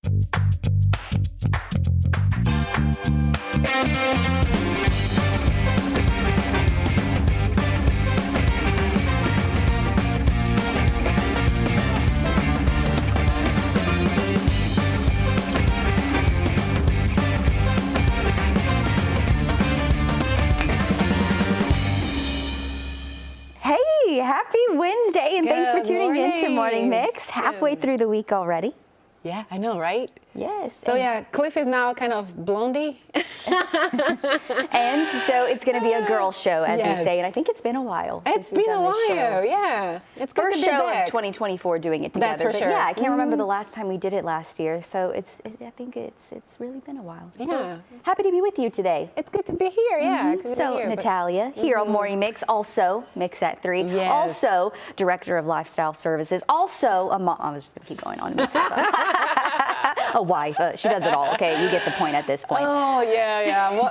Happy Wednesday, and thanks for tuning in to Morning Mix. Halfway through the week already. Yeah, I know, right? Yes. So yeah, Cliff is now kind of blondie. And so it's going to be a girl show, as we say, and I think it's been a while. It's been a while, yeah. It's good First to be show back. of 2024 doing it together. That's for sure. Yeah, I can't remember the last time we did it last year, so I think it's really been a while. Yeah. So, happy to be with you today. It's good to be here, yeah. So Natalia, here on Morning Mix, also Mix at 3, also Director of Lifestyle Services, also a mom. I was just going to keep going on. A wife. She does it all. Okay, you get the point at this point. Oh, yeah.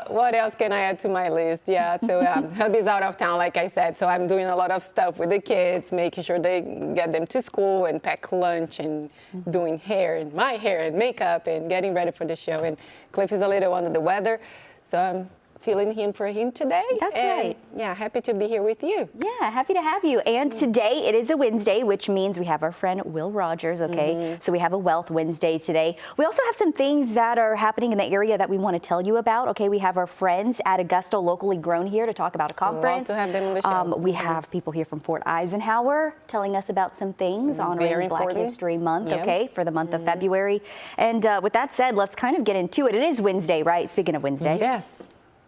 What else can I add to my list? Yeah, so hubby's out of town, like I said, so I'm doing a lot of stuff with the kids, making sure they get them to school and pack lunch and doing hair and my hair and makeup and getting ready for the show. And Cliff is a little under the weather, so I'm feeling him for him today. That's right. Yeah, happy to be here with you. Yeah, happy to have you. And today it is a Wednesday, which means we have our friend Will Rogers, okay? So we have a Wealth Wednesday today. We also have some things that are happening in the area that we want to tell you about, okay? We have our friends at Augusta Locally Grown here to talk about a conference. Love to have them on the show. We have people here from Fort Eisenhower telling us about some things honoring Black History Month, okay, for the month of February. And with that said, let's kind of get into it. It is Wednesday, right? Speaking of Wednesday. Yes.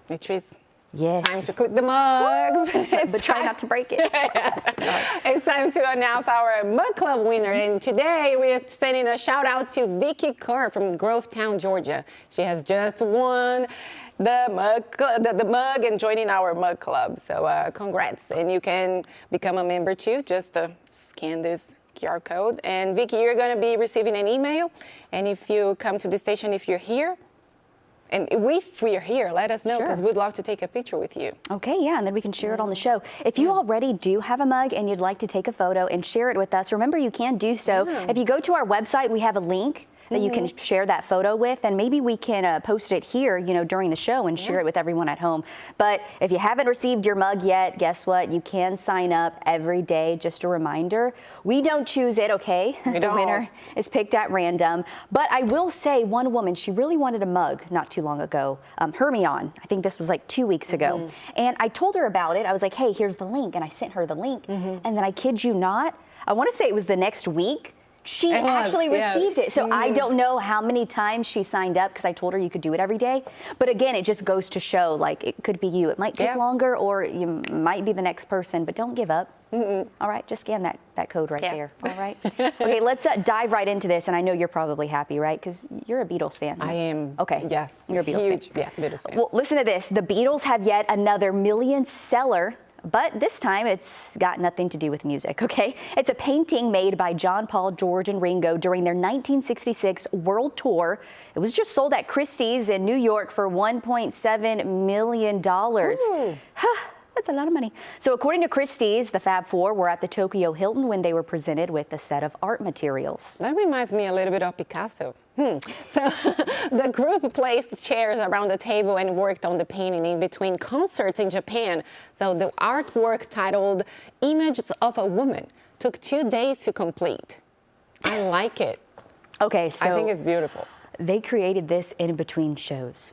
Which is yes. Time to click the mugs. But try not to break it. Yes. It's time to announce our Mug Club winner. And today we're sending a shout out to Vicky Kerr from Grovetown, Georgia. She has just won the mug and joining our Mug Club. So congrats. And you can become a member too. Just scan this QR code. And Vicky, you're going to be receiving an email. And if you come to the station, if you're here, and if we're here, let us know, because we'd love to take a picture with you. Okay, yeah, and then we can share it on the show. If you already do have a mug and you'd like to take a photo and share it with us, remember you can do so. If you go to our website, we have a link that you can share that photo with, and maybe we can post it here, you know, during the show and share it with everyone at home. But if you haven't received your mug yet, guess what? You can sign up every day. Just a reminder, we don't choose it, okay? The winner is picked at random. But I will say, one woman, she really wanted a mug not too long ago. Hermione, I think this was like 2 weeks ago. And I told her about it. I was like, hey, here's the link. And I sent her the link. And then I kid you not, I want to say it was the next week, she actually received it. So I don't know how many times she signed up, because I told her you could do it every day. But again, it just goes to show, like, it could be you. It might take longer, or you might be the next person, but don't give up. All right, just scan that code right there. All right. Okay, let's dive right into this. And I know you're probably happy, right? Because you're a Beatles fan. Right? I am. Okay. Yes. You're a Beatles fan. Yeah, Beatles fan. Well, listen to this. The Beatles have yet another million seller. But this time, it's got nothing to do with music, okay? It's a painting made by John, Paul, George, and Ringo during their 1966 world tour. It was just sold at Christie's in New York for $1.7 million. That's a lot of money. So according to Christie's, the Fab Four were at the Tokyo Hilton when they were presented with a set of art materials. That reminds me a little bit of Picasso. So the group placed chairs around the table and worked on the painting in between concerts in Japan. So the artwork, titled Images of a Woman, took 2 days to complete. I like it. Okay, so I think it's beautiful. They created this in between shows.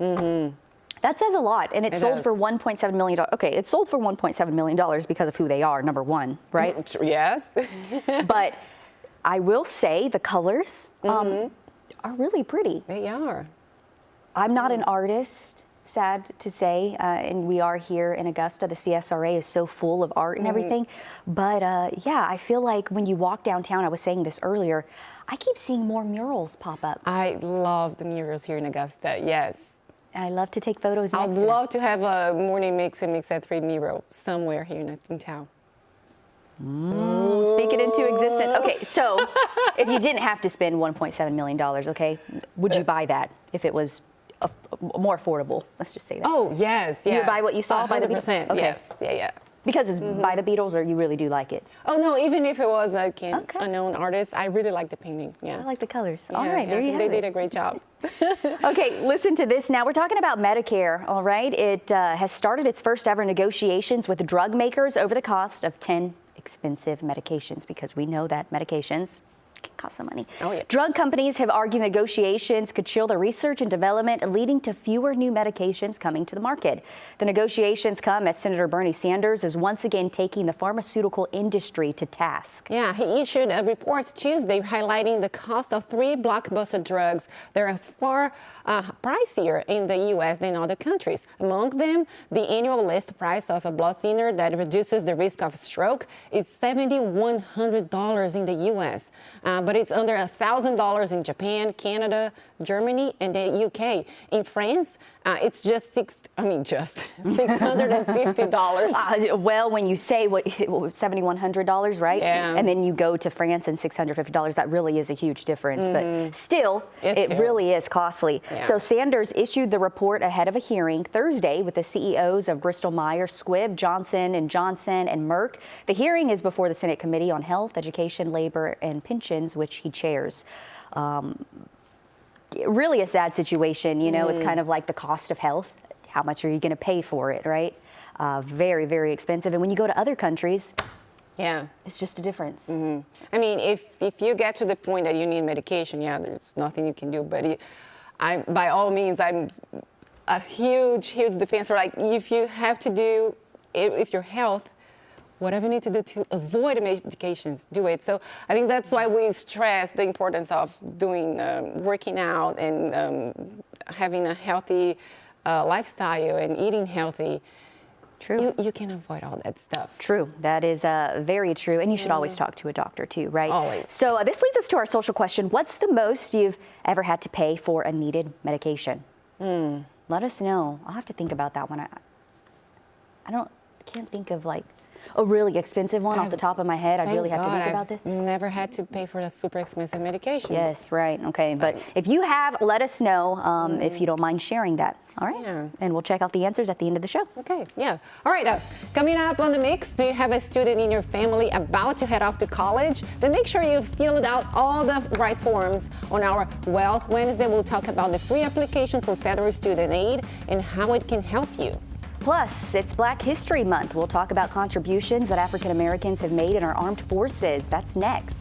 That says a lot, and it sold for $1.7 million. Okay, it sold for $1.7 million because of who they are, number one, right? Yes. But I will say the colors are really pretty. They are. I'm not an artist, sad to say, and we are here in Augusta. The CSRA is so full of art and everything. But yeah, I feel like when you walk downtown, I was saying this earlier, I keep seeing more murals pop up. I love the murals here in Augusta, yes. And I love to take photos. I'd love to have a Morning Mix and Mix at 3 mural somewhere here in town. Speak it into existence. Okay, so if you didn't have to spend $1.7 million, okay, would you buy that if it was more affordable? Let's just say that. Oh, yes, yeah. You would buy what you saw by the 100%, okay. yes, yeah. Because it's by the Beatles, or you really do like it? Oh no, even if it was like an Okay. unknown artist, I really like the painting. I Yeah. like the colors. Yeah, All right, yeah, there I you think have they it. did a great job. Okay, listen to this now. We're talking about Medicare, all right? It has started its first ever negotiations with drug makers over the cost of 10 expensive medications, because we know that medications can cost some money. Oh, yeah. Drug companies have argued negotiations could chill the research and development, leading to fewer new medications coming to the market. The negotiations come as Senator Bernie Sanders is once again taking the pharmaceutical industry to task. Yeah, he issued a report Tuesday highlighting the cost of 3 blockbuster drugs that are far pricier in the U.S. than other countries. Among them, the annual list price of a blood thinner that reduces the risk of stroke is $7,100 in the U.S., but it's under $1,000 in Japan, Canada, Germany, and the U.K. In France, it's just $650. Well, when you say what $7,100, right? Yeah. And then you go to France and $650, that really is a huge difference. But still, it still really is costly. Yeah. So Sanders issued the report ahead of a hearing Thursday with the CEOs of Bristol Myers Squibb, Johnson & Johnson, and Merck. The hearing is before the Senate Committee on Health, Education, Labor, and Pensions, which he chairs. Really a sad situation, you know. It's kind of like the cost of health. How much are you going to pay for it, right? Very, very expensive. And when you go to other countries, Yeah. it's just a difference. I mean, if you get to the point that you need medication, yeah, there's nothing you can do. But by all means, I'm a huge defensor. Like, if you have to do it with your health, whatever you need to do to avoid medications, do it. So I think that's why we stress the importance of doing, working out and having a healthy lifestyle and eating healthy. True. You can avoid all that stuff. True. That is very true. And you should always talk to a doctor too, right? Always. So this leads us to our social question. What's the most you've ever had to pay for a needed medication? Let us know. I'll have to think about that one. I can't think of like a really expensive one off the top of my head. I really have to think about this. I've never had to pay for a super expensive medication. Yes, right. Okay. But if you have, let us know if you don't mind sharing that. All right. Yeah. And we'll check out the answers at the end of the show. Okay, yeah. All right, coming up on the mix, do you have a student in your family about to head off to college? Then make sure you filled out all the right forms. On our Wealth Wednesday, we'll talk about the free application for federal student aid and how it can help you. Plus, it's Black History Month. We'll talk about contributions that African Americans have made in our armed forces. That's next.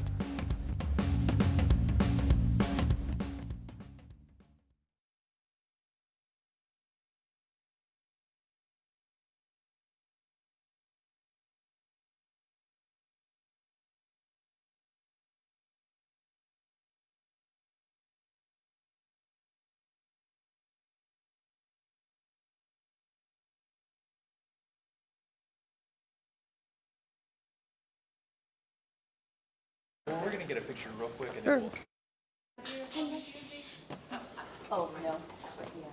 Well, we're going to get a picture real quick and then we'll... Oh, no. Yeah, thank you.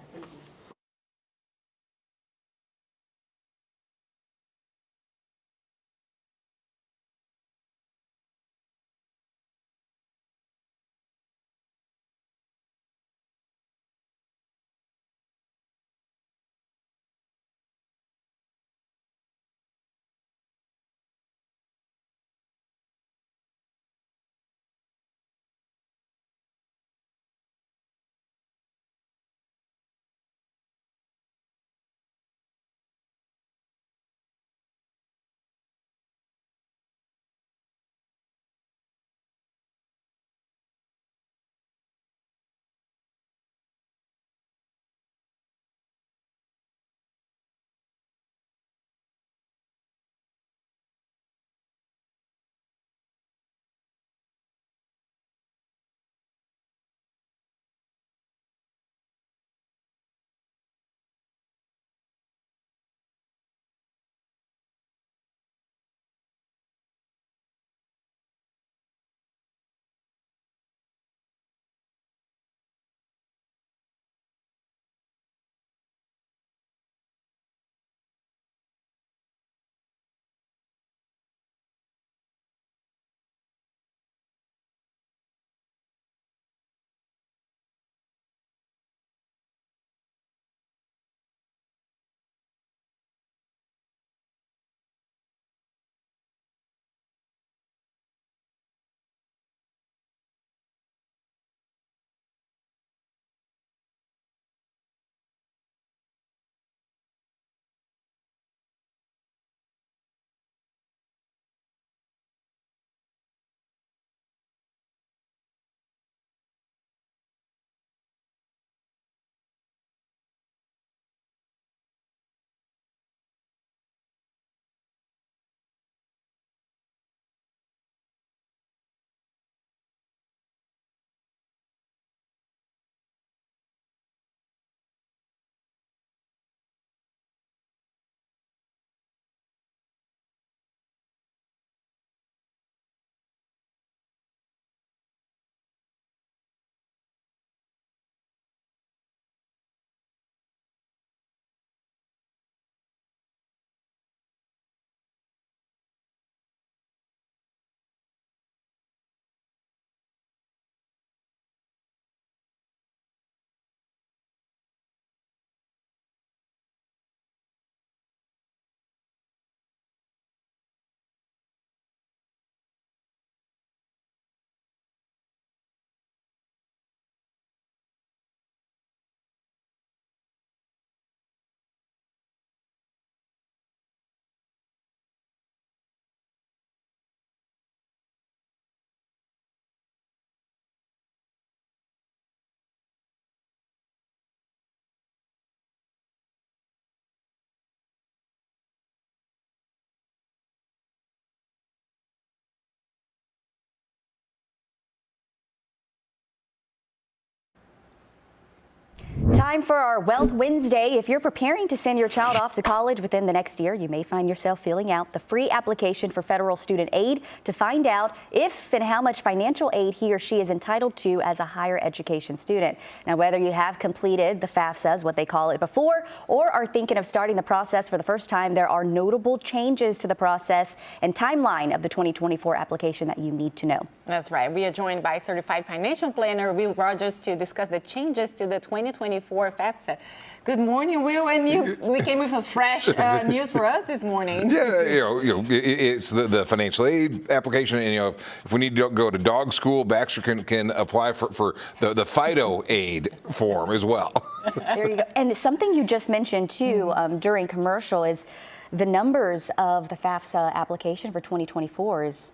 time for our Wealth Wednesday. If you're preparing to send your child off to college within the next year, you may find yourself filling out the free application for federal student aid to find out if and how much financial aid he or she is entitled to as a higher education student. Now, whether you have completed the FAFSA, what they call it, before, or are thinking of starting the process for the first time, there are notable changes to the process and timeline of the 2024 application that you need to know. That's right. We are joined by certified financial planner Will Rogers to discuss the changes to the 2024 FAFSA. Good morning, Will. And we came with a fresh news for us this morning. Yeah, it's the financial aid application. And, if we need to go to dog school, Baxter can apply for the FIDO aid form as well. There you go. And something you just mentioned, too, during commercial is the numbers of the FAFSA application for 2024 is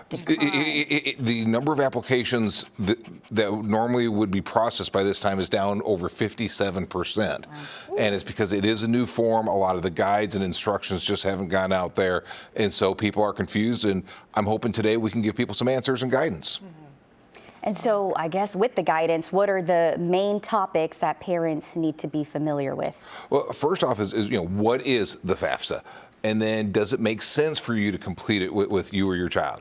the number of applications that normally would be processed by this time is down over 57%. And it's because it is a new form. A lot of the guides and instructions just haven't gone out there. And so people are confused. And I'm hoping today we can give people some answers and guidance. And so I guess with the guidance, what are the main topics that parents need to be familiar with? Well, first off is what is the FAFSA? And then does it make sense for you to complete it with you or your child?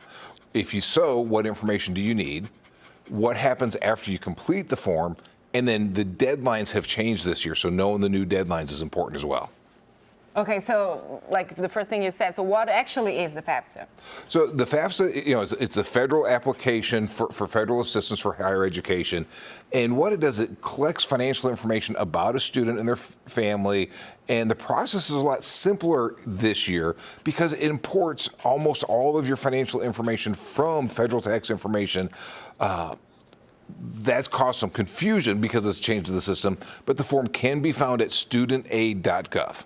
If so, what information do you need? What happens after you complete the form? And then the deadlines have changed this year, so knowing the new deadlines is important as well. Okay, so like the first thing you said, so what actually is the FAFSA? So the FAFSA, it's a federal application for federal assistance for higher education. And what it does, it collects financial information about a student and their family. And the process is a lot simpler this year because it imports almost all of your financial information from federal tax information. That's caused some confusion because it's changed the system, but the form can be found at studentaid.gov.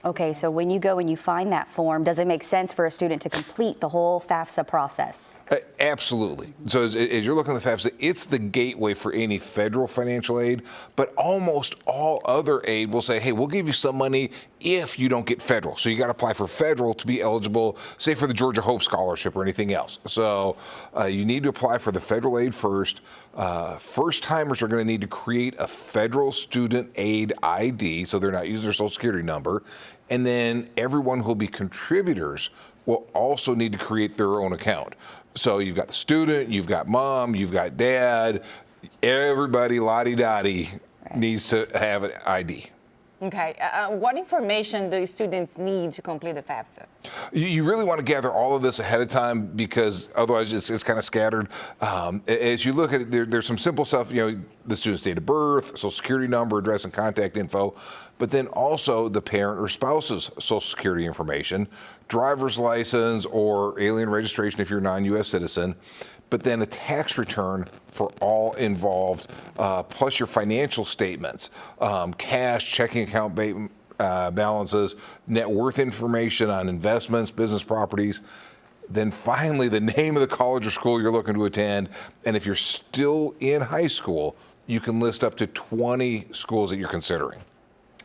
Okay, so when you go and you find that form, does it make sense for a student to complete the whole FAFSA process? Absolutely. So as you're looking at the FAFSA, it's the gateway for any federal financial aid, but almost all other aid will say, hey, we'll give you some money if you don't get federal. So you got to apply for federal to be eligible, say for the Georgia Hope Scholarship or anything else. So you need to apply for the federal aid first. First timers are going to need to create a federal student aid ID, so they're not using their social security number. And then everyone who will be contributors will also need to create their own account. So you've got the student, you've got mom, you've got dad, everybody lottie-dottie needs to have an ID. Okay, what information do students need to complete the FAFSA? You really want to gather all of this ahead of time because otherwise it's kind of scattered. As you look at it, there's some simple stuff, the student's date of birth, social security number, address and contact info, but then also the parent or spouse's social security information, driver's license or alien registration if you're a non-U.S. citizen, but then a tax return for all involved, plus your financial statements, cash, checking account balances, net worth information on investments, business properties. Then finally, the name of the college or school you're looking to attend. And if you're still in high school, you can list up to 20 schools that you're considering.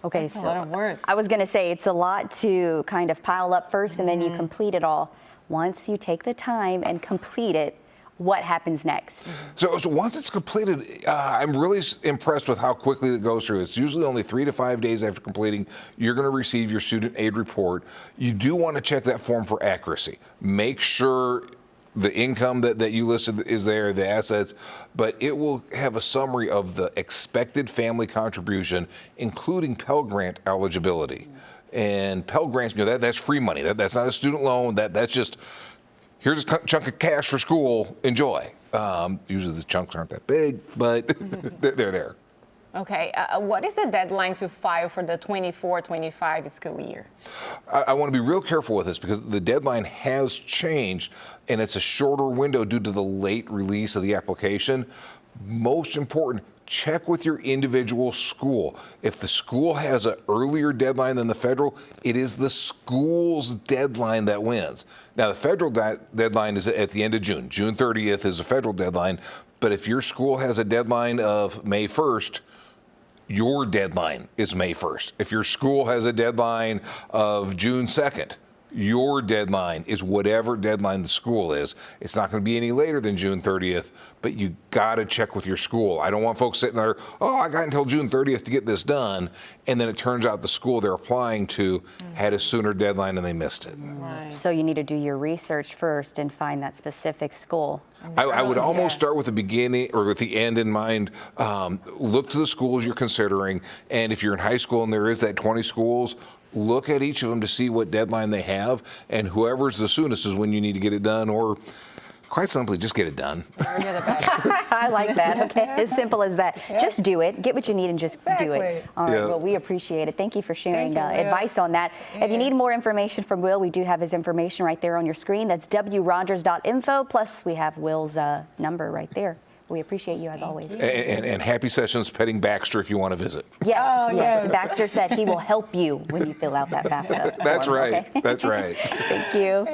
Okay, That's a lot of work. I was going to say it's a lot to kind of pile up first and then you complete it all. Once you take the time and complete it, what happens next? So once it's completed, I'm really impressed with how quickly it goes through. It's usually only 3 to 5 days after completing, you're going to receive your student aid report. You do want to check that form for accuracy. Make sure the income that you listed is there, the assets, but it will have a summary of the expected family contribution, including Pell Grant eligibility. And Pell Grants, that's free money. That's not a student loan. That's just, here's a chunk of cash for school, enjoy. Usually the chunks aren't that big, but they're there. Okay, what is the deadline to file for the 24-25 school year? I want to be real careful with this because the deadline has changed and it's a shorter window due to the late release of the application. Most important, check with your individual school. If the school has an earlier deadline than the federal, it is the school's deadline that wins. Now, the federal deadline is at the end of June. June 30th is a federal deadline. But if your school has a deadline of May 1st, your deadline is May 1st. If your school has a deadline of June 2nd, Your deadline is whatever deadline the school is. It's not going to be any later than June 30th, but you got to check with your school. I don't want folks sitting there, oh, I got until June 30th to get this done, and then it turns out the school they're applying to had a sooner deadline and they missed it. Right. So you need to do your research first and find that specific school. I would almost start with the beginning or with the end in mind. Look to the schools you're considering, and if you're in high school and there is that 20 schools, look at each of them to see what deadline they have, and whoever's the soonest is when you need to get it done, or quite simply, just get it done. Earlier the better. I like that. Okay, as simple as that. Just do it. Get what you need and just do it. All right. Yeah. Well, we appreciate it. Thank you for sharing Thank you, Will. advice on that. If you need more information from Will, we do have his information right there on your screen. That's wrogers.info. Plus, we have Will's number right there. We appreciate you as always. And happy sessions petting Baxter if you want to visit. Yes, Oh, yes. yes. Baxter said he will help you when you fill out that FAFSA. That's form, right. okay? That's right. Thank you.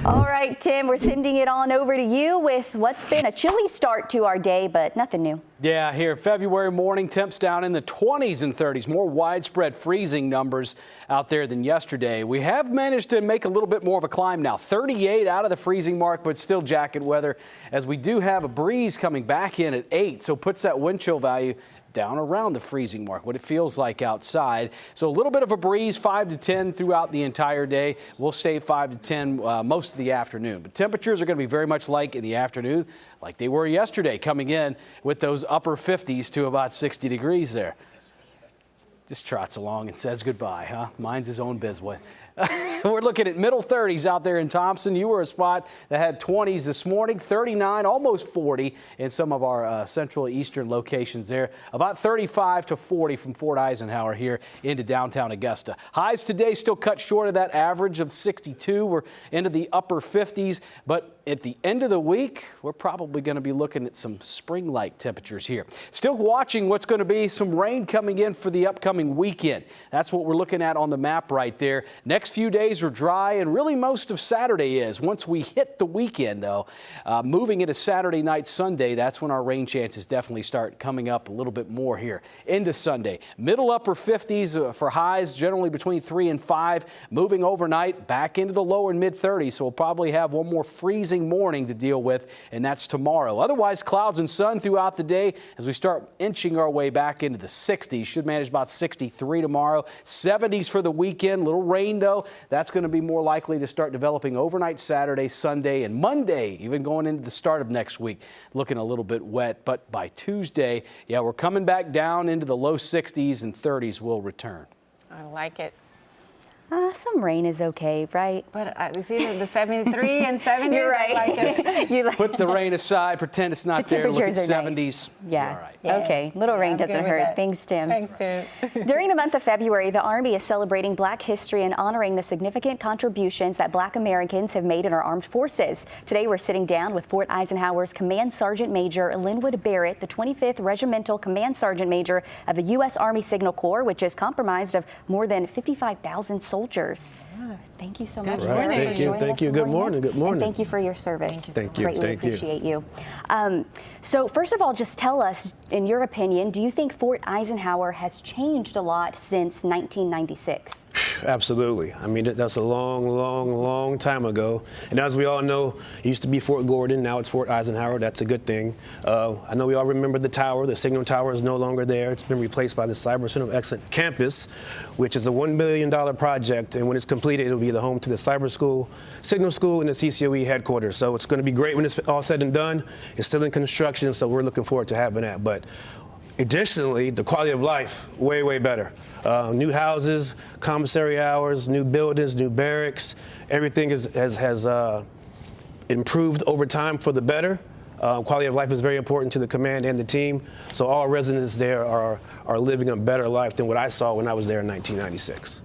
All right, Tim, we're sending it on over to you with what's been a chilly start to our day, but nothing new. Yeah, here, February morning, temps down in the 20s and 30s, more widespread freezing numbers out there than yesterday. We have managed to make a little bit more of a climb now, 38 out of the freezing mark, but still jacket weather, as we do have a breeze coming back in at 8, so puts that wind chill value down around the freezing mark, what it feels like outside. So a little bit of a breeze, 5 to 10 throughout the entire day. We'll stay 5 to 10 most of the afternoon. But temperatures are going to be very much like in the afternoon, like they were yesterday, coming in with those upper 50s to about 60 degrees there. Just trots along and says goodbye, huh? Minds his own business. We're looking at middle 30s out there in Thompson. You were a spot that had 20s this morning, 39, almost 40 in some of our central eastern locations there. About 35 to 40 from Fort Eisenhower here into downtown Augusta. Highs today still cut short of that average of 62. We're into the upper 50s, but at the end of the week, we're probably going to be looking at some spring-like temperatures here. Still watching what's going to be some rain coming in for the upcoming weekend. That's what we're looking at on the map right there. Next few days are dry, and really most of Saturday is. Once we hit the weekend, though, moving into Saturday night, Sunday, that's when our rain chances definitely start coming up a little bit more here into Sunday. Middle upper 50s for highs, generally between 3 and 5. Moving overnight back into the lower and mid 30s, so we'll probably have one more freezing morning to deal with, and that's tomorrow. Otherwise, clouds and sun throughout the day as we start inching our way back into the 60s. Should manage about 63 tomorrow. 70s for the weekend. Little rain, though. That's going to be more likely to start developing overnight Saturday, Sunday, and Monday, even going into the start of next week. Looking a little bit wet, but by Tuesday, yeah, we're coming back down into the low 60s and 30s will return. I like it. Some rain is okay, right? But you see the 73 and 70s? You're right. I like it. You like Put the rain aside, pretend it's not The there. Look at temperatures are nice. 70s. Yeah. You're all right. Yeah. Okay. Little rain I'm good doesn't with hurt. that. Thanks, Tim. Thanks, Tim. During the month of February, the Army is celebrating Black history and honoring the significant contributions that Black Americans have made in our armed forces. Today, we're sitting down with Fort Eisenhower's Command Sergeant Major Linwood Barrett, the 25th Regimental Command Sergeant Major of the U.S. Army Signal Corps, which is comprised of more than 55,000 soldiers. Thank you so much, Good sir, morning. for Thank you. joining Thank us you. this Good morning. Good morning. And thank you for your service. Thank you. Greatly Thank you. appreciate you. So first of all, just tell us, in your opinion, do you think Fort Eisenhower has changed a lot since 1996? Absolutely. I mean, that's a long time ago. And as we all know, it used to be Fort Gordon. Now it's Fort Eisenhower. That's a good thing. I know we all remember the tower. The signal tower is no longer there. It's been replaced by the Cyber Center of Excellence campus, which is a $1 billion project. And when it's completed, it'll be the home to the Cyber School, Signal School, and the CCOE headquarters. So it's going to be great when it's all said and done. It's still in construction, so we're looking forward to having that. But additionally, the quality of life, way better. New houses, commissary hours, new buildings, new barracks. Everything has improved over time for the better. Quality of life is very important to the command and the team. So all residents there are living a better life than what I saw when I was there in 1996.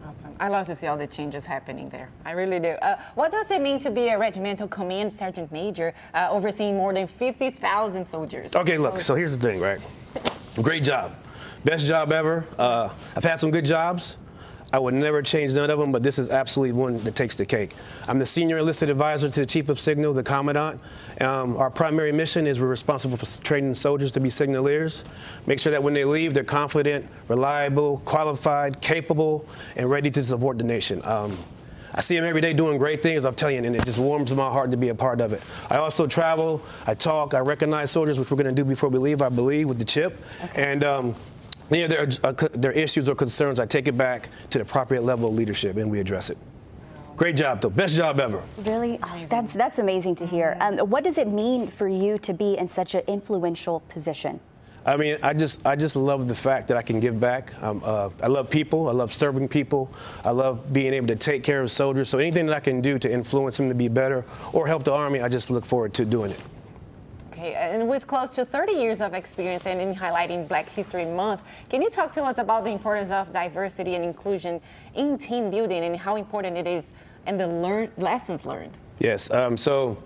Awesome. I love to see all the changes happening there. I really do. What does it mean to be a regimental command sergeant major overseeing more than 50,000 soldiers? Okay, look, so here's the thing, right? Great job. Best job ever. I've had some good jobs. I would never change none of them, but this is absolutely one that takes the cake. I'm the senior enlisted advisor to the Chief of Signal, the Commandant. Our primary mission is we're responsible for training soldiers to be signaleers. Make sure that when they leave, they're confident, reliable, qualified, capable, and ready to support the nation. I see them every day doing great things, I'm telling you, and it just warms my heart to be a part of it. I also travel, I talk, I recognize soldiers, which we're going to do before we leave, I believe, with the chip. Okay. And there are issues or concerns, I take it back to the appropriate level of leadership, and we address it. Great job, though. Best job ever. Really? Oh, that's amazing to hear. What does it mean for you to be in such an influential position? I mean, I just love the fact that I can give back. I love people. I love serving people. I love being able to take care of soldiers. So anything that I can do to influence them to be better or help the Army, I just look forward to doing it. Okay, and with close to 30 years of experience and in highlighting Black History Month, can you talk to us about the importance of diversity and inclusion in team building and how important it is and the lessons learned? Yes. So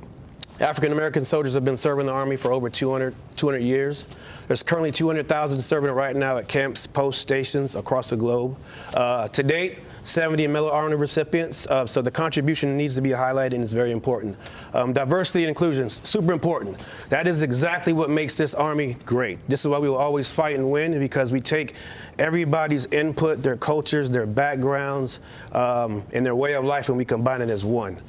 African-American soldiers have been serving the Army for over 200 years. There's currently 200,000 serving it right now at camps, post stations across the globe. To date, 70 Medal Army recipients, so the contribution needs to be highlighted and is very important. Diversity and inclusion, super important. That is exactly what makes this Army great. This is why we will always fight and win, because we take everybody's input, their cultures, their backgrounds, and their way of life, and we combine it as one.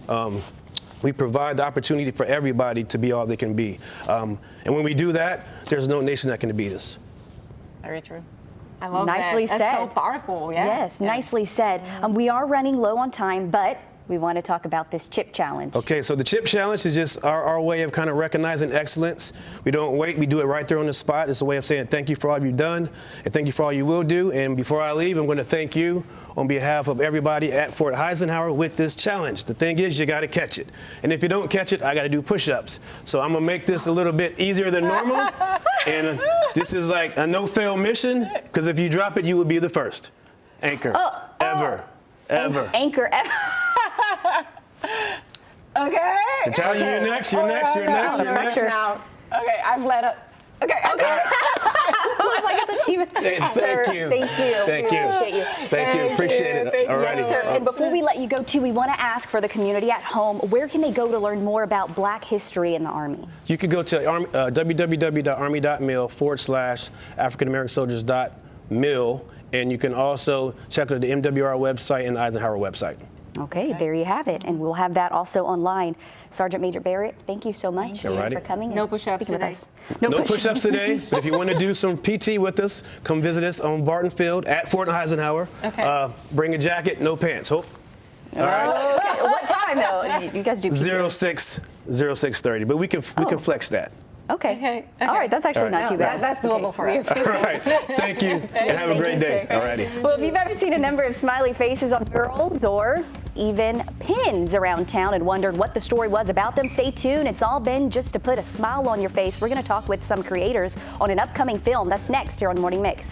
We provide the opportunity for everybody to be all they can be. And when we do that, there's no nation that can beat us. Very true. I love Nicely that. said. That's so powerful. Yeah. Yes, nicely said. We are running low on time, but we want to talk about this chip challenge. Okay, so the chip challenge is just our way of kind of recognizing excellence. We don't wait, we do it right there on the spot. It's a way of saying thank you for all you've done and thank you for all you will do. And before I leave, I'm going to thank you on behalf of everybody at Fort Eisenhower with this challenge. The thing is, you got to catch it. And if you don't catch it, I got to do push-ups. So I'm going to make this a little bit easier than normal. And this is like a no-fail mission, because if you drop it, you will be the first. Anchor. Ever. Anchor ever. Okay. Natalia, you're next. You're next. You're next. You're next. Now, okay, I've let up. Okay. I was like, it's a team. Sir, Thank you. Thank you. Thank We you. appreciate you. Thank you. Appreciate it. All righty. Yes, sir. And before we let you go, too, we want to ask for the community at home, where can they go to learn more about Black history in the Army? You could go to www.army.mil/AfricanAmericanSoldiers.mil, and you can also check out the MWR website and the Eisenhower website. Okay, there you have it. And we'll have that also online. Sergeant Major Barrett, thank you so much for coming. No and push-ups speaking today. with us. No push-ups today, but if you want to do some PT with us, come visit us on Barton Field at Fort Eisenhower. Okay. Bring a jacket, no pants. Hope. All right. Okay, what time though? You guys do PT? 06:30, but we can flex that. Okay. All right, that's actually not too bad. That's doable for us. All right. Thank you, and have a great day. All righty. Well, if you've ever seen a number of smiley faces on murals or even pins around town and wondered what the story was about them, stay tuned. It's all been just to put a smile on your face. We're going to talk with some creators on an upcoming film. That's next here on Morning Mix.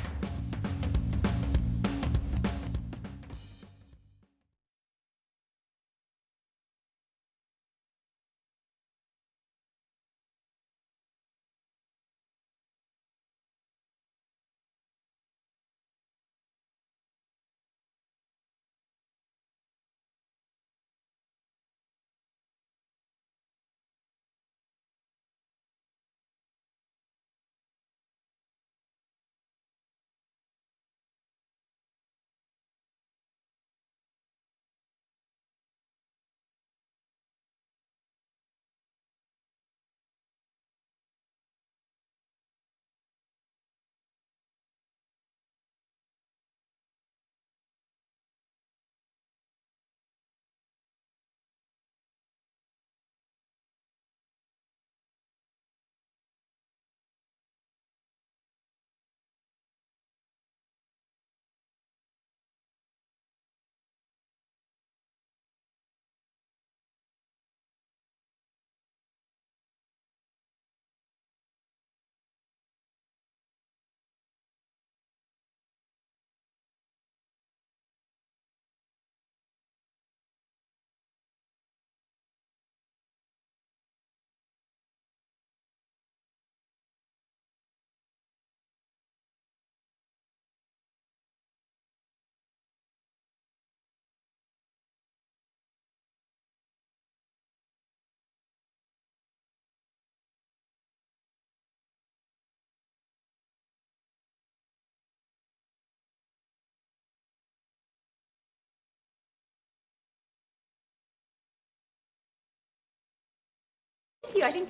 you. I think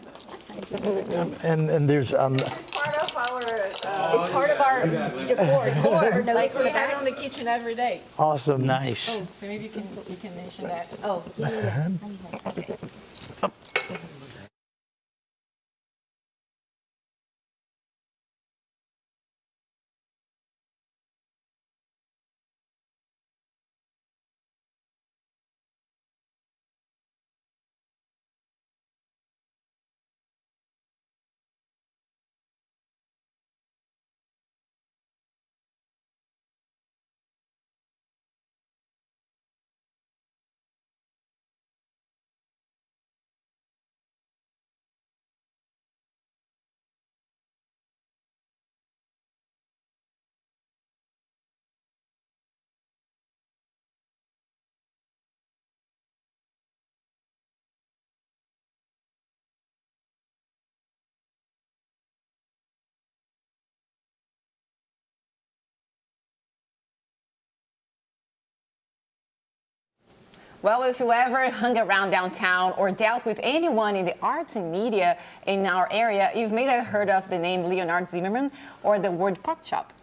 And there's Part of our, it's part of our decor. Notice in the back. in the kitchen every day. awesome. Nice. So maybe you can mention that. Oh, Well, if you ever hung around downtown or dealt with anyone in the arts and media in our area, you may have heard of the name Leonard Zimmerman or the word pork chop.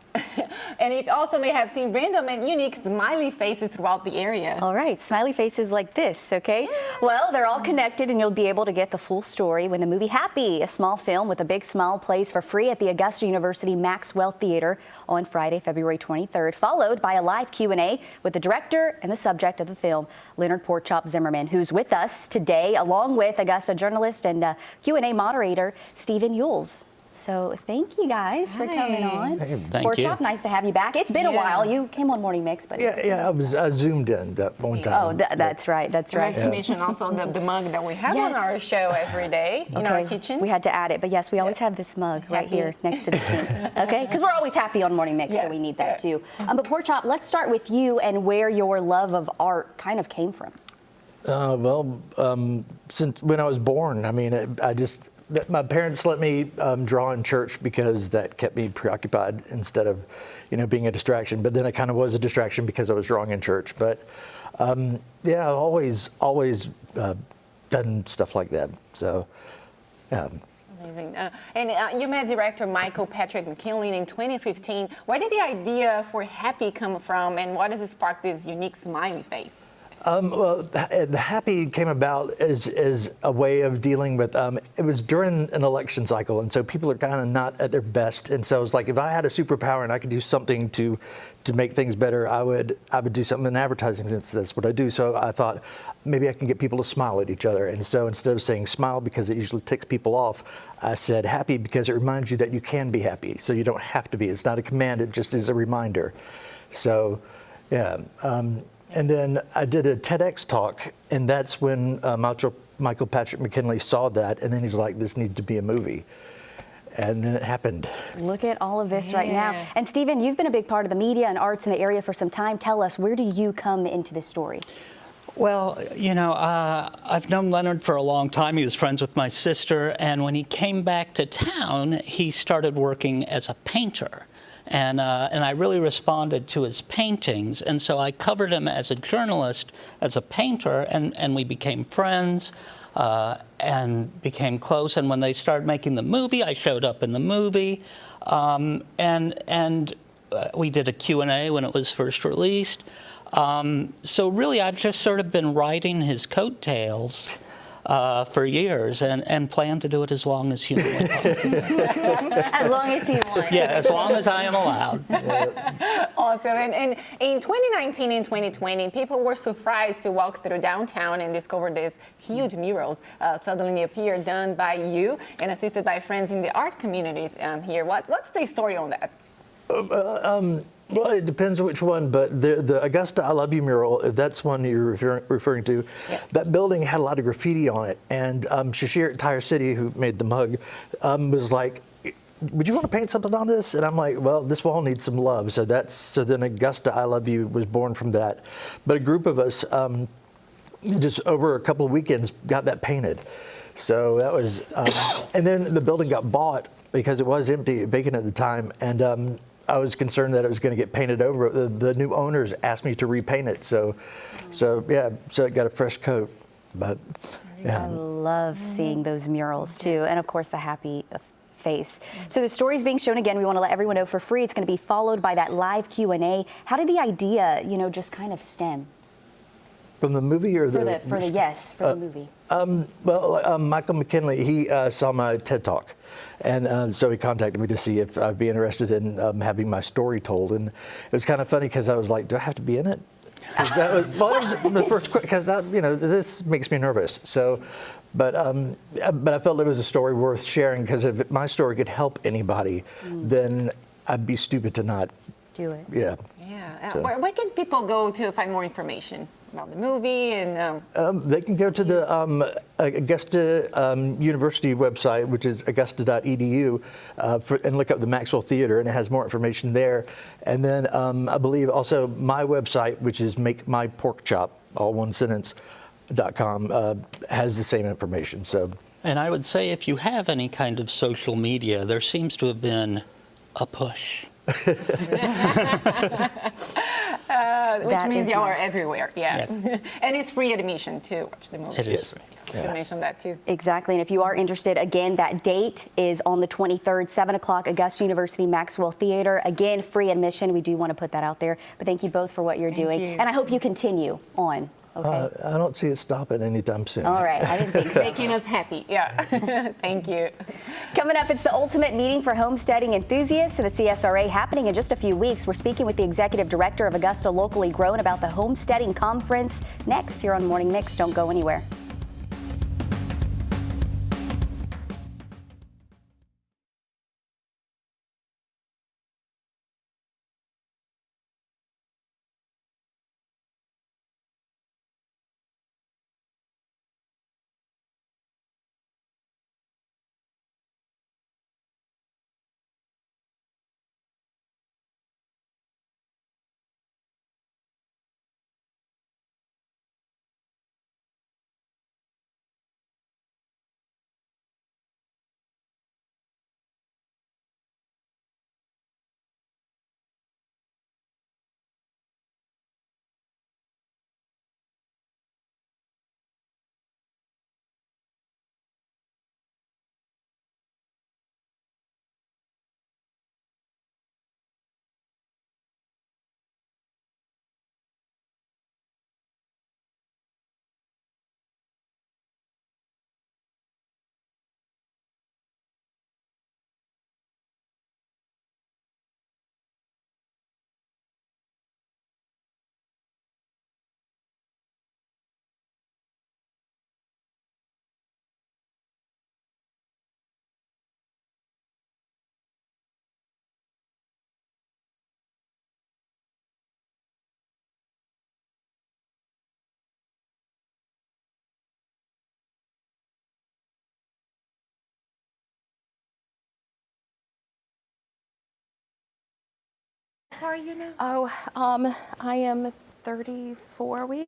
And you also may have seen random and unique smiley faces throughout the area. all right. Smiley faces like this, okay? Well, they're all connected, and you'll be able to get the full story when the movie Happy, a small film with a big smile, plays for free at the Augusta University Maxwell Theater on Friday, February 23rd, followed by a live Q&A with the director and the subject of the film, Leonard Porkchop Zimmerman, who's with us today, along with Augusta journalist and Q&A moderator Stephen Yules. So thank you guys for coming on. Thank you. Porkchop, nice to have you back. It's been a while. You came on Morning Mix, but Yeah, I zoomed in that one time. oh, that's right. That's I'd like right. to mention also the mug that we have on Yes. our show every day in our kitchen. We had to add it, but yes, we always have this mug right Happy. here next to the sink. Okay, because we're always happy on Morning Mix, so Yes. we need that too. But Porkchop, let's start with you and where your love of art kind of came from. Since when I was born, I mean, my parents let me draw in church because that kept me preoccupied instead of, being a distraction. But then it kind of was a distraction because I was drawing in church. But yeah, I've always done stuff like that. So, yeah. Amazing. And you met director Michael Patrick McKinley in 2015. Where did the idea for Happy come from, and what does it spark this unique smiley face? Well, the Happy came about as a way of dealing with, it was during an election cycle, and so people are kind of not at their best. And so it's like, if I had a superpower and I could do something to make things better, I would do something in advertising, since that's what I do. So I thought maybe I can get people to smile at each other. And so instead of saying smile because it usually ticks people off, I said happy because it reminds you that you can be happy. So you don't have to be. It's not a command, it just is a reminder. So, yeah. And then I did a TEDx talk, and that's when Michael Patrick McKinley saw that, and then he's like, this needs to be a movie. And then it happened. Look at all of this right now. And Stephen, you've been a big part of the media and arts in the area for some time. Tell us, where do you come into this story? Well, I've known Leonard for a long time. He was friends with my sister, and when he came back to town, he started working as a painter. And I really responded to his paintings. And so I covered him as a journalist, as a painter, and we became friends and became close. And when they started making the movie, I showed up in the movie. And we did a Q&A when it was first released. So really, I've just sort of been riding his coattails for years, and plan to do it as long as humanly possible. As long as he wants. Yeah, as long as I am allowed. Awesome. And in 2019 and 2020, people were surprised to walk through downtown and discover these huge murals suddenly appear, done by you and assisted by friends in the art community here. What's the story on that? Well, it depends which one, but the Augusta I Love You mural, if that's one you're referring to, yes. That building had a lot of graffiti on it. And Shashir at Tire City, who made the mug, was like, would you want to paint something on this? And I'm like, well, this wall needs some love. So then Augusta I Love You was born from that. But a group of us, just over a couple of weekends, got that painted. So that was, and then the building got bought because it was empty, vacant at the time. And I was concerned that it was going to get painted over. The new owners asked me to repaint it. So it got a fresh coat. But I love seeing those murals too, and of course the happy face. So the story is being shown again. We want to let everyone know for free. It's going to be followed by that live Q&A. How did the idea, just kind of stem? From the movie or For the movie. Michael McKinley, he saw my TED Talk, and so he contacted me to see if I'd be interested in having my story told. And it was kind of funny because I was like, do I have to be in it? That was the first, because this makes me nervous. So, but I felt it was a story worth sharing, because if my story could help anybody, then I'd be stupid to not do it. Yeah. Yeah. So. Where can people go to find more information about the movie? And they can go to the Augusta University website, which is augusta.edu, and look up the Maxwell Theater, and it has more information there. And then I believe also my website, which is makemyporkchop, all one sentence, .com, has the same information. So. And I would say if you have any kind of social media, there seems to have been a push. which means you are nice. everywhere, yeah. And it's free admission to watch the movie. It is free. You mentioned that too. Exactly, and if you are interested, again, that date is on the 23rd, 7 o'clock, Augusta University Maxwell Theater. Again, free admission. We do want to put that out there. But thank you both for what you're doing, you. and I hope you continue on. Okay. I don't see it stopping anytime soon. All right, I didn't think so. Making us happy, yeah. Thank you. Coming up, it's the ultimate meeting for homesteading enthusiasts and the CSRA, happening in just a few weeks. We're speaking with the executive director of Augusta Locally Grown about the Homesteading Conference next here on Morning Mix. Don't go anywhere. How are you now? Oh, I am 34 weeks.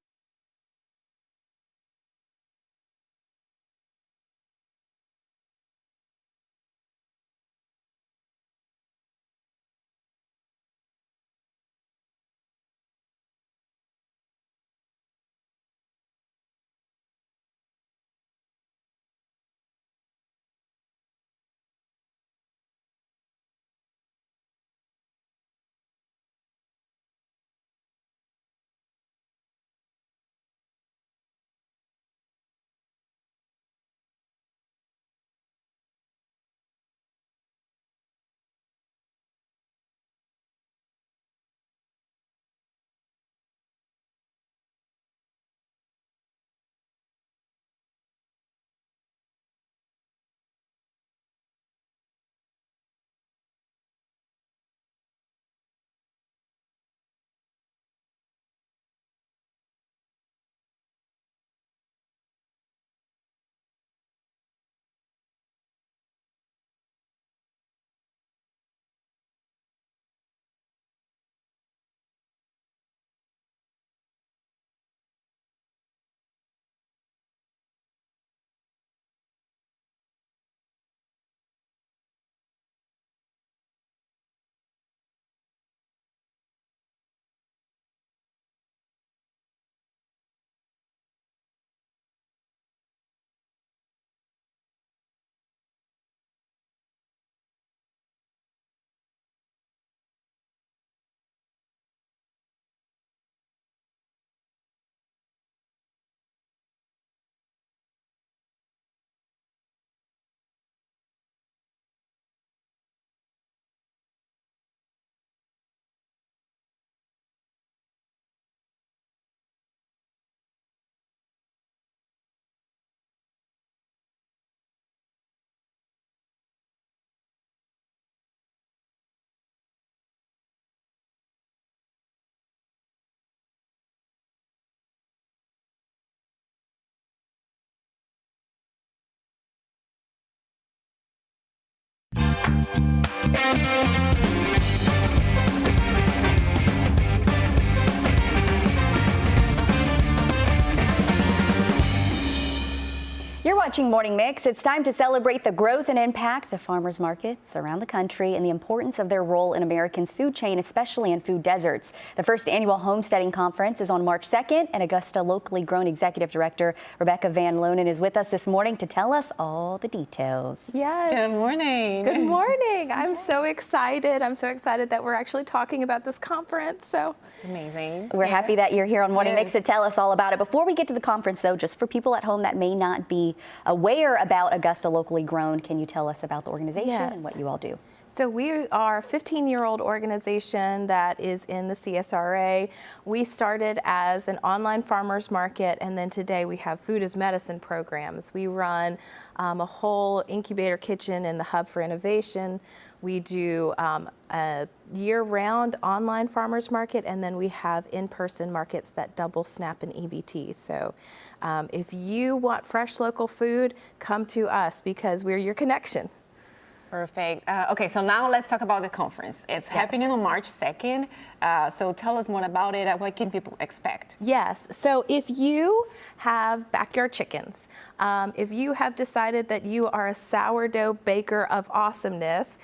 You're watching Morning Mix. It's time to celebrate the growth and impact of farmers markets around the country and the importance of their role in Americans' food chain, especially in food deserts. The first annual Homesteading Conference is on March 2nd, and Augusta locally grown Executive Director Rebecca Van Lonen is with us this morning to tell us all the details. Yes. Good morning. Good morning. I'm so excited. I'm so excited that we're actually talking about this conference. So Amazing. We're happy that you're here on Morning Mix Yes. to tell us all about it. Before we get to the conference, though, just for people at home that may not be aware about Augusta Locally Grown, can you tell us about the organization and what you all do? So we are a 15-year-old organization that is in the CSRA. We started as an online farmers market, and then today we have food as medicine programs. We run a whole incubator kitchen in the Hub for Innovation. We do a year-round online farmers market, and then we have in-person markets that double SNAP and EBT. So if you want fresh local food, come to us because we're your connection. Perfect. Okay, so now let's talk about the conference. It's happening on March 2nd. So tell us more about it. What can people expect? Yes. So if you have backyard chickens, if you have decided that you are a sourdough baker of awesomeness,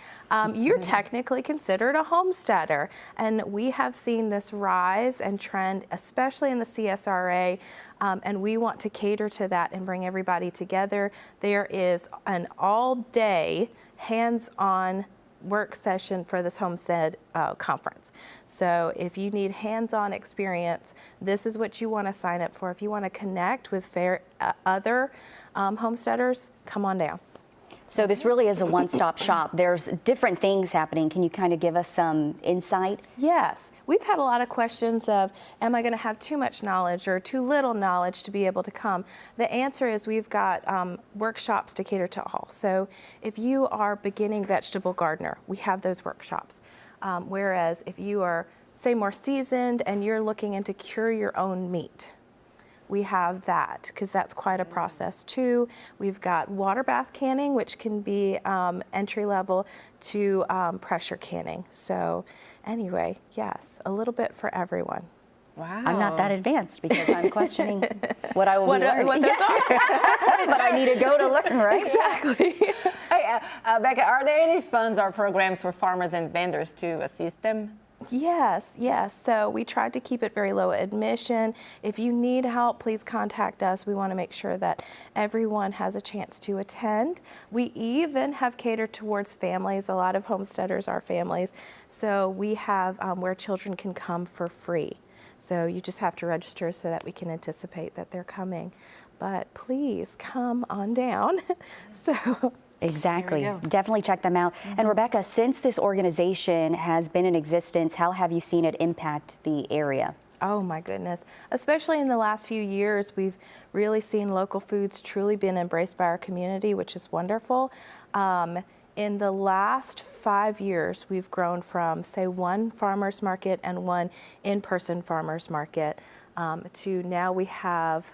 you're technically considered a homesteader. And we have seen this rise and trend, especially in the CSRA, and we want to cater to that and bring everybody together. There is an all-day hands-on work session for this homestead conference. So if you need hands-on experience, this is what you want to sign up for. If you want to connect with other homesteaders, come on down. So this really is a one-stop shop. There's different things happening. Can you kind of give us some insight? Yes. We've had a lot of questions of, am I going to have too much knowledge or too little knowledge to be able to come? The answer is we've got workshops to cater to all. So if you are beginning vegetable gardener, we have those workshops. Whereas if you are, say, more seasoned and you're looking into cure your own meat, we have that because that's quite a process too. We've got water bath canning, which can be entry level to pressure canning. So anyway, yes, a little bit for everyone. Wow. I'm not that advanced because I'm questioning what I will be learning. What those are. But I need to go to learn, right? Exactly. Hey, Becca, are there any funds or programs for farmers and vendors to assist them? Yes, yes. So we tried to keep it very low admission. If you need help, please contact us. We want to make sure that everyone has a chance to attend. We even have catered towards families. A lot of homesteaders are families. So we have where children can come for free. So you just have to register so that we can anticipate that they're coming. But please come on down. Exactly. Definitely check them out. And Rebecca, since this organization has been in existence, how have you seen it impact the area? Oh my goodness. Especially in the last few years, we've really seen local foods truly been embraced by our community, which is wonderful. In the last 5 years, we've grown from, say, one farmer's market and one in-person farmer's market to now we have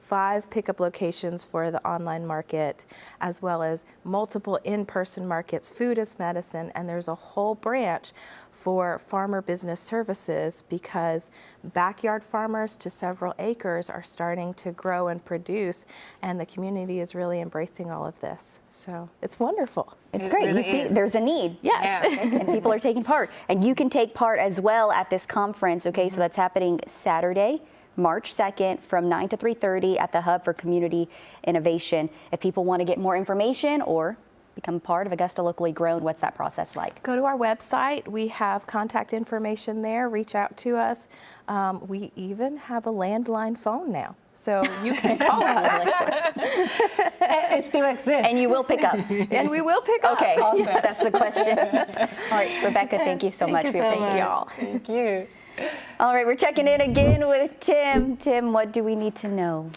5 pickup locations for the online market, as well as multiple in-person markets, food as medicine, and there's a whole branch for farmer business services because backyard farmers to several acres are starting to grow and produce, and the community is really embracing all of this. So it's wonderful. It's great. really You see, is. there's a need. Yes. And people are taking part. And you can take part as well at this conference, okay? So that's happening Saturday, March 2nd from 9 to 3:30 at the Hub for Community Innovation. If people want to get more information or become part of Augusta Locally Grown, what's that process like? Go to our website. We have contact information there. Reach out to us. We even have a landline phone now, so you can call us. It still exists. And you will pick up. And we will pick up. Okay, Yes. that's the question. All right, Rebecca, thank you so much for your Thank patience. y'all. Thank you. All right, we're checking in again with Tim. Tim, what do we need to know?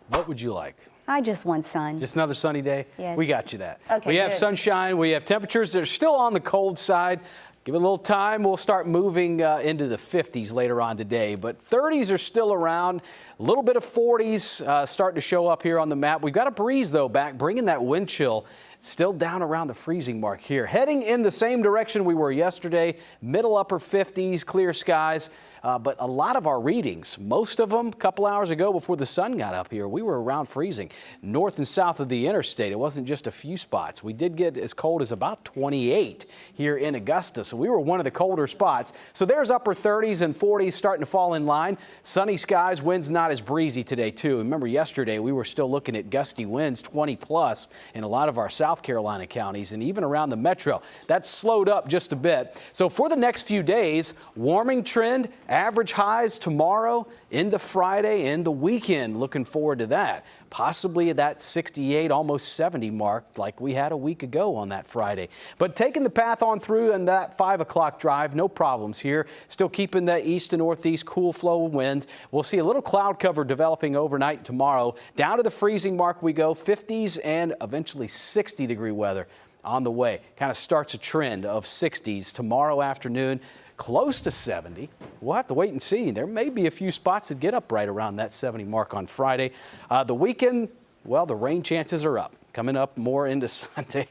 What would you like? I just want sun. Just another sunny day? Yes. We got you that. Okay, we have good. sunshine. We have temperatures that are still on the cold side. Give it a little time. We'll start moving into the 50s later on today, but 30s are still around. A little bit of 40s starting to show up here on the map. We've got a breeze, though, back, bringing that wind chill still down around the freezing mark here. Heading in the same direction we were yesterday, middle upper 50s, clear skies. But a lot of our readings, most of them a couple hours ago before the sun got up here, we were around freezing. North and south of the interstate, it wasn't just a few spots. We did get as cold as about 28 here in Augusta, so we were one of the colder spots. So there's upper 30s and 40s starting to fall in line. Sunny skies, winds not as breezy today, too. Remember yesterday we were still looking at gusty winds, 20 plus in a lot of our South Carolina counties and even around the metro. That's slowed up just a bit. So for the next few days, warming trend. Average highs tomorrow into Friday and the weekend. Looking forward to that. Possibly at that 68, almost 70 mark like we had a week ago on that Friday. But taking the path on through and that 5 o'clock drive, no problems here. Still keeping that east to northeast cool flow of winds. We'll see a little cloud cover developing overnight tomorrow. Down to the freezing mark we go, 50s and eventually 60-degree weather on the way. Kind of starts a trend of 60s tomorrow afternoon. Close to 70. We'll have to wait and see. There may be a few spots that get up right around that 70 mark on Friday. The weekend, well, the rain chances are up. Coming up more into Sunday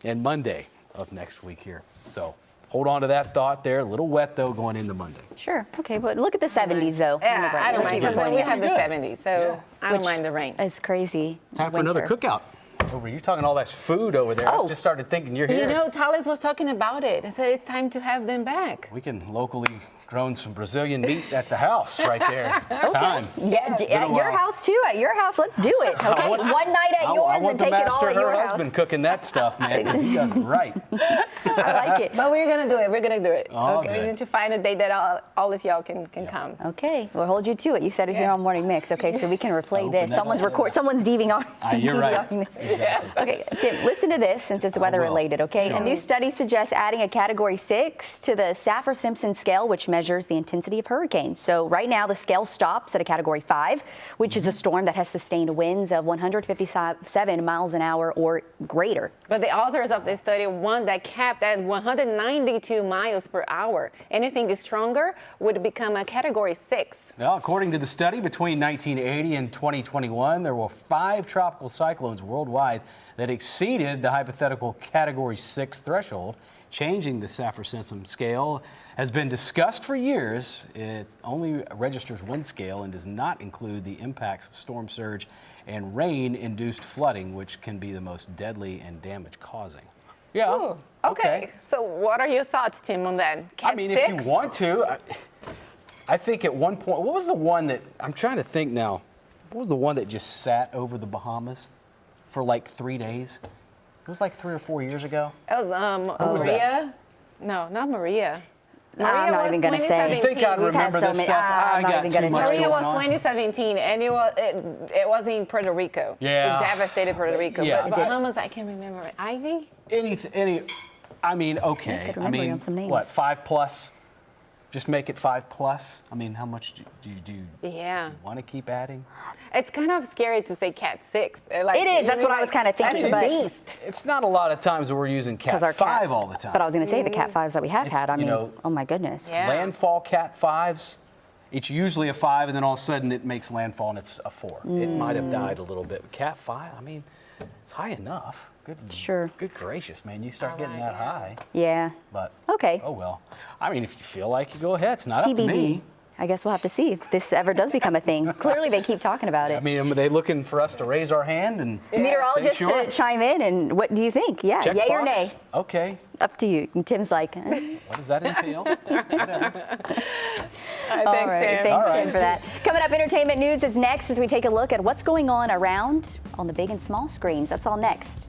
and Monday of next week here. So hold on to that thought there. A little wet, though, going into Monday. Sure. Okay, but look at the 70s, though. Yeah, I don't mind because we have the 70s, so I don't mind the rain. It's crazy. Time for another cookout. You're talking all that food over there. I just started thinking you're here. You know, Talis was talking about it. I said it's time to have them back. We can locally grown some Brazilian meat at the house right there. It's time. Yeah, at your house too. At your house, let's do it. Okay, one night at yours and take it all at your her house. husband cooking that stuff, man, because he does it right. I like it. But we're gonna do it. We're gonna do it. Oh, okay. good. We need to find a day that all of y'all can come. Okay, we'll hold you to it. You said it here on Morning Mix. Okay, so we can replay Open this. that Someone's up. someone's DVRing. You're right. this. Okay, Tim, listen to this since it's weather related. Okay, Sure. a new study suggests adding a Category 6 to the Saffir-Simpson scale, which measures the intensity of hurricanes. So right now the scale stops at a Category 5, which is a storm that has sustained winds of 157 miles an hour or greater. But the authors of this study want that capped at 192 miles per hour. Anything stronger would become a Category 6. Well, according to the study, between 1980 and 2021, there were 5 tropical cyclones worldwide that exceeded the hypothetical Category 6 threshold. Changing the Saffir-Simpson scale has been discussed for years. It only registers wind scale and does not include the impacts of storm surge and rain-induced flooding, which can be the most deadly and damage-causing. Yeah. Ooh, okay. So what are your thoughts, Tim, on that? Cat I mean, 6? if you want to, I think at one point, what was the one that, I'm trying to think now, what was the one that just sat over the Bahamas for like 3 days? It was like 3 or 4 years ago. It was was Maria. No, not Maria. Maria I'm not was even going to say. You think I'd We've had remember so this many- stuff? I'm I not got even too gonna much tell Maria going was on. 2017, and it was in Puerto Rico. Yeah. It devastated Puerto Rico. Yeah. But Bahamas, I can remember. Ivy? I mean, okay. could remember I mean, on some names. what, 5 plus? Just make it 5 plus? I mean, how much do you Yeah. want to keep adding? It's kind of scary to say Cat 6. Like, It is. That's what I was kind of thinking. That's a But beast. It's not a lot of times that we're using Cat our 5 all the time. But I was going to say the Cat 5s that we have It's, had. I you mean, know, oh my goodness. Yeah. Landfall Cat 5s, it's usually a 5, and then all of a sudden it makes landfall and it's a 4. It might have died a little bit. Cat 5, I mean, it's high enough. Sure. Good gracious, man. You start getting that high. Yeah. But, Okay. oh well. I mean, if you feel like it, go ahead. It's not up to TBD. me. I guess we'll have to see if this ever does become a thing. Clearly, they keep talking about it. I mean, are they looking for us to raise our hand and Meteorologists say sure? to chime in, and what do you think? Yeah, Check yay or box? nay? Okay. Up to you. And Tim's like, What does that entail? Whatever. all Thanks, right, Tim. thanks, All Tim, right. for that. Coming up, entertainment news is next as we take a look at what's going on around on the big and small screens. That's all next.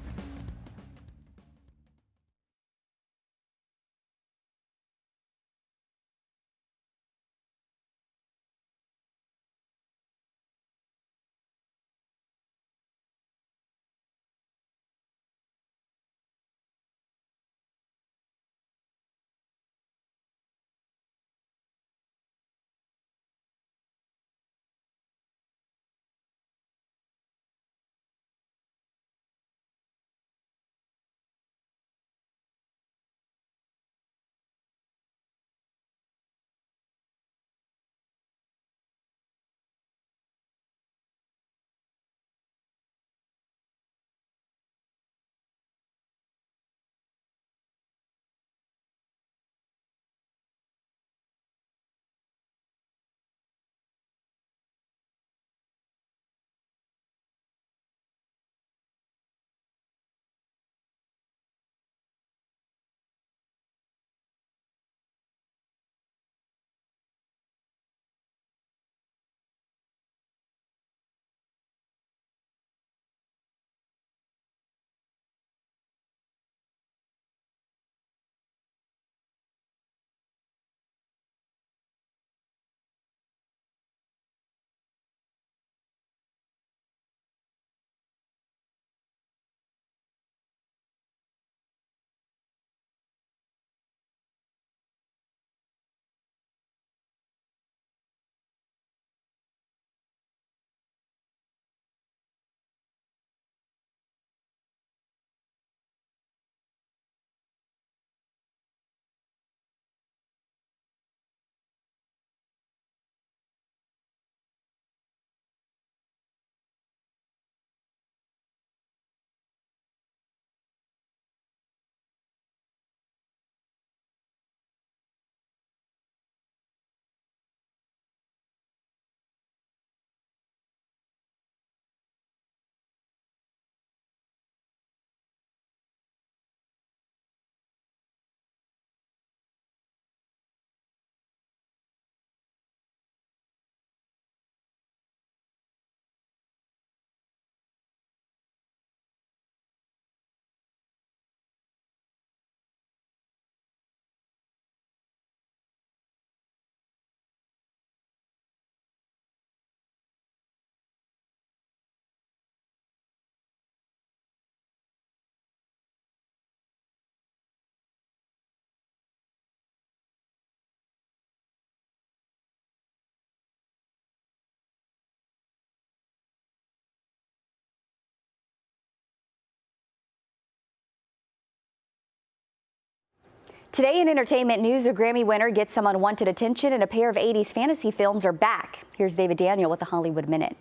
Today in entertainment news, a Grammy winner gets some unwanted attention and a pair of 80s fantasy films are back. Here's David Daniel with the Hollywood Minute.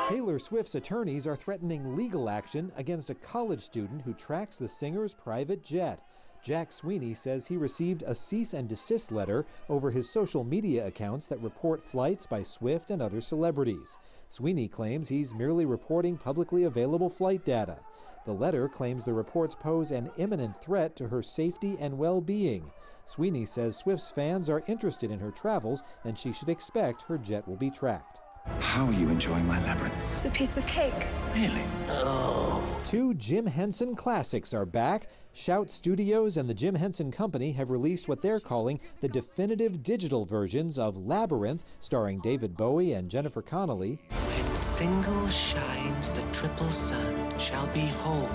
Taylor Swift's attorneys are threatening legal action against a college student who tracks the singer's private jet. Jack Sweeney says he received a cease and desist letter over his social media accounts that report flights by Swift and other celebrities. Sweeney claims he's merely reporting publicly available flight data. The letter claims the reports pose an imminent threat to her safety and well-being. Sweeney says Swift's fans are interested in her travels and she should expect her jet will be tracked. How are you enjoying my labyrinth? It's a piece of cake. Really? Oh. 2 Jim Henson classics are back. Shout Studios and the Jim Henson Company have released what they're calling the definitive digital versions of Labyrinth, starring David Bowie and Jennifer Connelly. When single shines the triple sun shall be whole,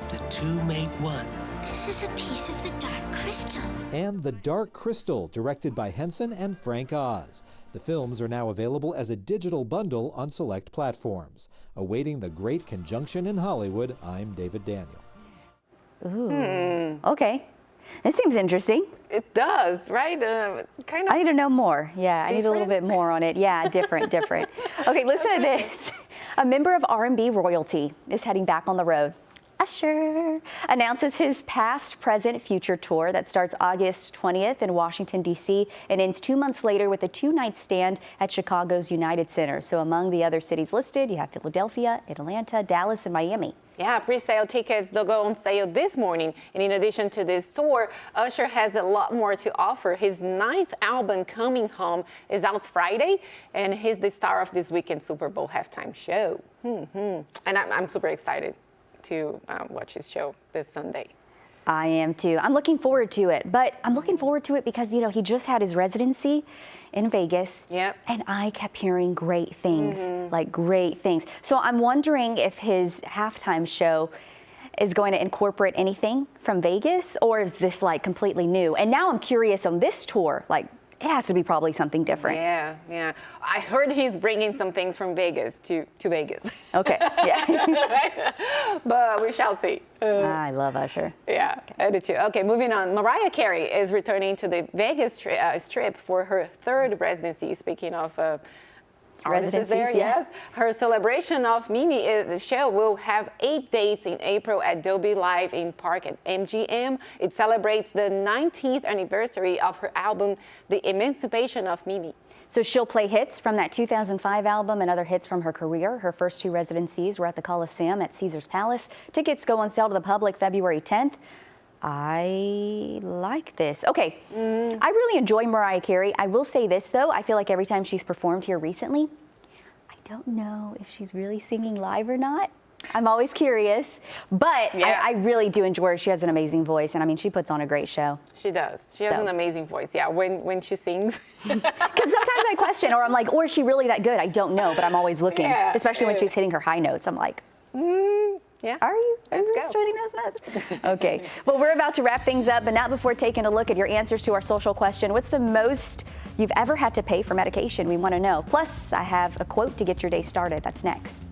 the two make one. This is a piece of the Dark Crystal. And The Dark Crystal, directed by Henson and Frank Oz. The films are now available as a digital bundle on select platforms. Awaiting the great conjunction in Hollywood, I'm David Daniel. Ooh. Okay. This seems interesting. It does, right? Kind of. I need to know more. Yeah, I need a little bit more on it. Yeah, different. Okay, listen to this. A member of R&B royalty is heading back on the road. Usher announces his past, present, future tour that starts August 20th in Washington, D.C. and ends 2 months later with a 2-night stand at Chicago's United Center. So among the other cities listed, you have Philadelphia, Atlanta, Dallas, and Miami. Yeah, pre-sale tickets, they'll go on sale this morning. And in addition to this tour, Usher has a lot more to offer. His 9th album, Coming Home, is out Friday, and he's the star of this weekend's Super Bowl halftime show. And I'm super excited to watch his show this Sunday. I am too. I'm looking forward to it, but I'm looking forward to it because, you know, he just had his residency in Vegas. Yep. And I kept hearing great things, like great things. So I'm wondering if his halftime show is going to incorporate anything from Vegas, or is this like completely new? And now I'm curious on this tour, like it has to be probably something different. Yeah. I heard he's bringing some things from Vegas to Vegas. Okay, yeah. Right? But we shall see. I love Usher. Yeah, I do too. Okay, moving on. Mariah Carey is returning to the Vegas Strip for her 3rd residency. Speaking of artists there, yeah. yes. Her celebration of Mimi the show will have 8 dates in April at Dolby Live in Park at MGM. It celebrates the 19th anniversary of her album, The Emancipation of Mimi. So she'll play hits from that 2005 album and other hits from her career. Her first 2 residencies were at the Coliseum at Caesar's Palace. Tickets go on sale to the public February 10th. I like this. Okay, I really enjoy Mariah Carey. I will say this, though. I feel like every time she's performed here recently, I don't know if she's really singing live or not. I'm always curious, but yeah. I really do enjoy her. She has an amazing voice, and I mean, she puts on a great show. She does. She has an amazing voice, yeah, when she sings. Because sometimes I question, or I'm like, or is she really that good? I don't know, but I'm always looking, especially when she's hitting her high notes. I'm like, yeah. Are you? Let's go. Hitting those notes? Okay. Well, we're about to wrap things up, but not before taking a look at your answers to our social question. What's the most you've ever had to pay for medication? We want to know. Plus, I have a quote to get your day started. That's next.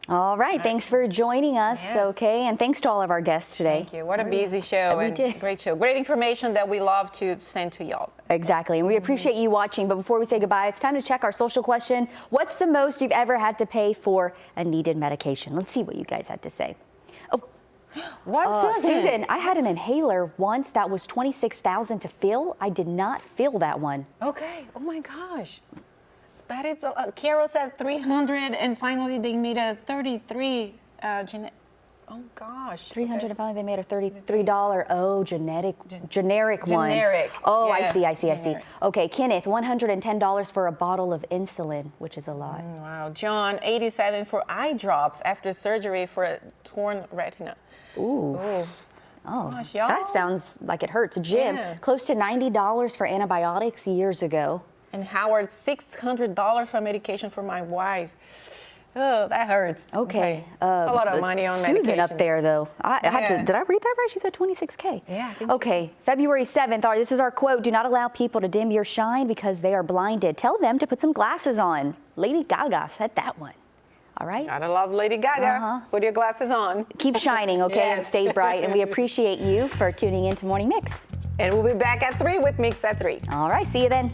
All right, thanks for joining us, okay? And thanks to all of our guests today. Thank you. What a busy show. We did. Great show. Great information that we love to send to y'all. Exactly, and we appreciate you watching. But before we say goodbye, it's time to check our social question. What's the most you've ever had to pay for a needed medication? Let's see what you guys had to say. Oh, what, Susan? I had an inhaler once that was $26,000 to fill. I did not fill that one. Okay. Oh my gosh. That is, Carol said 300, and finally they made a 33. Oh gosh. 300, and finally they made a $33. Oh, generic one. Generic. Oh, Yeah. I see. Okay, Kenneth, $110 for a bottle of insulin, which is a lot. Wow. John, 87 for eye drops after surgery for a torn retina. Ooh. Oh, gosh, y'all. That sounds like it hurts. Jim, close to $90 for antibiotics years ago. And Howard, $600 for medication for my wife. Oh, that hurts. Okay. That's a lot of money on medication. Susan up there, though. I had to, did I read that right? She said 26K. Yeah, I think okay. February 7th. All right, this is our quote. Do not allow people to dim your shine because they are blinded. Tell them to put some glasses on. Lady Gaga said that one. All right. Gotta love Lady Gaga. Put your glasses on. Keep shining, okay, and stay bright. And we appreciate you for tuning in to Morning Mix. And we'll be back at 3 with Mix at 3. All right. See you then.